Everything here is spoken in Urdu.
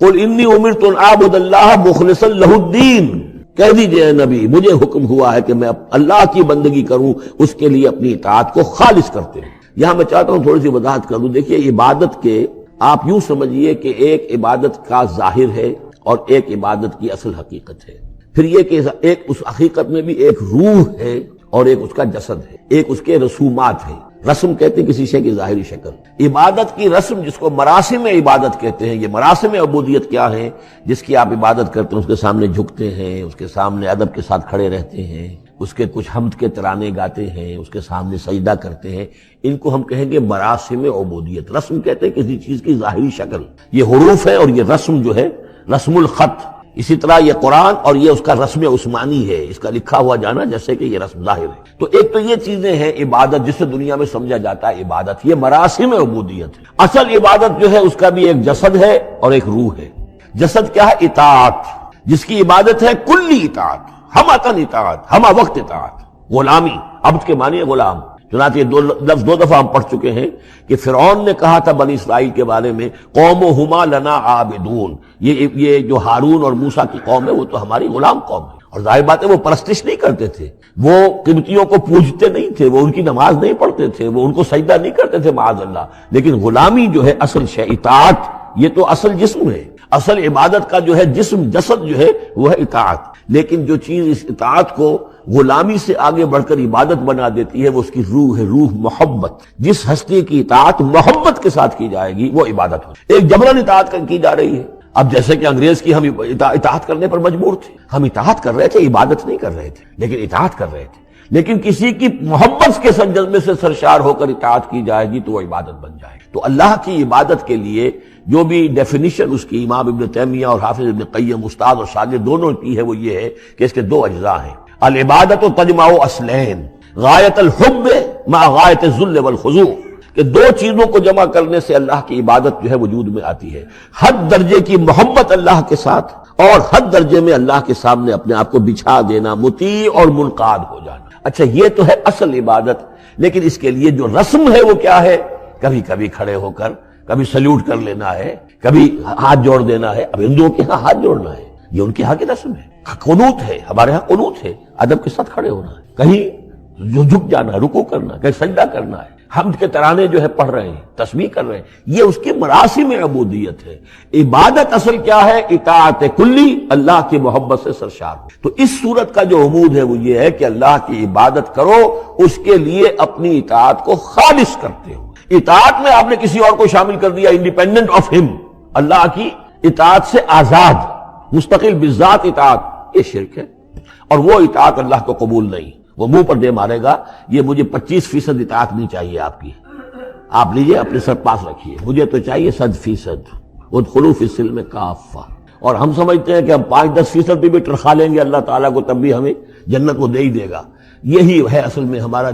قل انی امرت ان اعبد اللہ مخلصا لہ الدین، کہہ دیجئے اے نبی مجھے حکم ہوا ہے کہ میں اللہ کی بندگی کروں، اس کے لیے اپنی اطاعت کو خالص کرتے ہیں۔ یہاں میں چاہتا ہوں تھوڑی سی وضاحت کر دوں۔ دیکھیے عبادت کے آپ یوں سمجھیے کہ ایک عبادت کا ظاہر ہے اور ایک عبادت کی اصل حقیقت ہے، پھر یہ کہ ایک اس حقیقت میں بھی ایک روح ہے اور ایک اس کا جسد ہے، ایک اس کے رسومات ہیں۔ رسم کہتے ہیں کسی شے کی ظاہری شکل۔ عبادت کی رسم جس کو مراسم عبادت کہتے ہیں، یہ مراسم عبودیت کیا ہے؟ جس کی آپ عبادت کرتے ہیں، اس کے سامنے جھکتے ہیں، اس کے سامنے ادب کے ساتھ کھڑے رہتے ہیں، اس کے کچھ حمد کے ترانے گاتے ہیں، اس کے سامنے سجدہ کرتے ہیں، ان کو ہم کہیں گے مراسم عبودیت۔ رسم کہتے ہیں کسی چیز کی ظاہری شکل، یہ حروف ہے اور یہ رسم جو ہے رسم الخط۔ اسی طرح یہ قرآن اور یہ اس کا رسم عثمانی ہے، اس کا لکھا ہوا جانا جیسے کہ یہ رسم ظاہر ہے۔ تو ایک تو یہ چیزیں ہیں عبادت جسے دنیا میں سمجھا جاتا ہے عبادت، یہ مراسم عبودیت ہے۔ اصل عبادت جو ہے اس کا بھی ایک جسد ہے اور ایک روح ہے۔ جسد کیا ہے؟ اطاعت، جس کی عبادت ہے کلی اطاعت، ہمہ اطاعت، ہمہ وقت اطاعت۔ غلامی، عبد کے معنی ہے غلام۔ چنانچہ یہ لفظ دو دفعہ ہم پڑھ چکے ہیں کہ فرعون نے کہا تھا بنی اسرائیل کے بارے میں قومہما لنا عابدون، یہ جو ہارون اور موسیٰ کی قوم ہے وہ تو ہماری غلام قوم ہے۔ اور ظاہر بات ہے وہ پرستش نہیں کرتے تھے، وہ قبطیوں کو پوجتے نہیں تھے، وہ ان کی نماز نہیں پڑھتے تھے، وہ ان کو سجدہ نہیں کرتے تھے معاذ اللہ، لیکن غلامی جو ہے اصل شے، اطاعت یہ تو اصل جسم ہے۔ اصل عبادت کا جو ہے جسم، جسد جو ہے وہ ہے اطاعت۔ لیکن جو چیز اس اطاعت کو غلامی سے آگے بڑھ کر عبادت بنا دیتی ہے وہ اس کی روح ہے، روح محبت۔ جس ہستی کی اطاعت محبت کے ساتھ کی جائے گی وہ عبادت ہوگی۔ ایک جبراً اطاعت کی جا رہی ہے۔ اب جیسے کہ انگریز کی ہم اطاعت کرنے پر مجبور تھے، ہم اطاعت کر رہے تھے، عبادت نہیں کر رہے تھے، لیکن اطاعت کر رہے تھے۔ لیکن کسی کی محبت کے جذبے سے سرشار ہو کر اطاعت کی جائے گی تو وہ عبادت بن جائے گی۔ تو اللہ کی عبادت کے لیے جو بھی ڈیفینیشن اس کی امام ابن تیمیہ اور حافظ ابن قیم استاد اور شاگرد دونوں کی ہے وہ یہ ہے کہ اس کے دو اجزاء ہیں۔ العبادت تجمع اصلین، غایت الحب مع غایت الذل والخضوع، کہ دو چیزوں کو جمع کرنے سے اللہ کی عبادت جو ہے وجود میں آتی ہے، حد درجے کی محبت اللہ کے ساتھ اور حد درجے میں اللہ کے سامنے اپنے آپ کو بچھا دینا، مطیع اور منقاد ہو جانا۔ اچھا یہ تو ہے اصل عبادت، لیکن اس کے لیے جو رسم ہے وہ کیا ہے؟ کبھی کبھی کھڑے ہو کر کبھی سلیوٹ کر لینا ہے، کبھی ہاتھ جوڑ دینا ہے۔ اب ہندوؤں کے ہاں ہاتھ جوڑنا ہے، یہ ان کے ہاں کی رسم ہے۔ قنوت ہے، ہمارے ہاں قنوت ہے، ادب کے ساتھ کھڑے ہونا ہے، کہیں جھک جانا ہے، رکوع کرنا ہے، کہیں سجدہ کرنا ہے، حمد کے ترانے جو ہے پڑھ رہے ہیں، تسبیح کر رہے ہیں، یہ اس کی مراسم عبودیت ہے۔ عبادت اصل کیا ہے؟ اطاعت کلی، اللہ کی محبت سے سرشار ہو۔ تو اس صورت کا جو عمود ہے وہ یہ ہے کہ اللہ کی عبادت کرو، اس کے لیے اپنی اطاعت کو خالص کرتے ہو۔ اطاعت میں آپ نے کسی اور کو شامل کر دیا، انڈیپینڈنٹ آف ہم، اللہ کی اطاعت سے آزاد، مستقل بذات اطاعت، یہ شرک ہے، اور وہ اطاعت اللہ کو قبول نہیں۔ وہ منہ پر دے مارے گا یہ مجھے 25% اطاعت نہیں چاہیے آپ کی، آپ لیجئے اپنے سر پاس رکھیے، مجھے تو چاہیے 100%۔ ادخلوا فی السلم کافہ۔ اور ہم سمجھتے ہیں کہ ہم 5-10% بھی ٹرخا لیں گے اللہ تعالیٰ کو تب بھی ہمیں جنت کو دے ہی دے گا۔ یہی ہے اصل میں ہمارا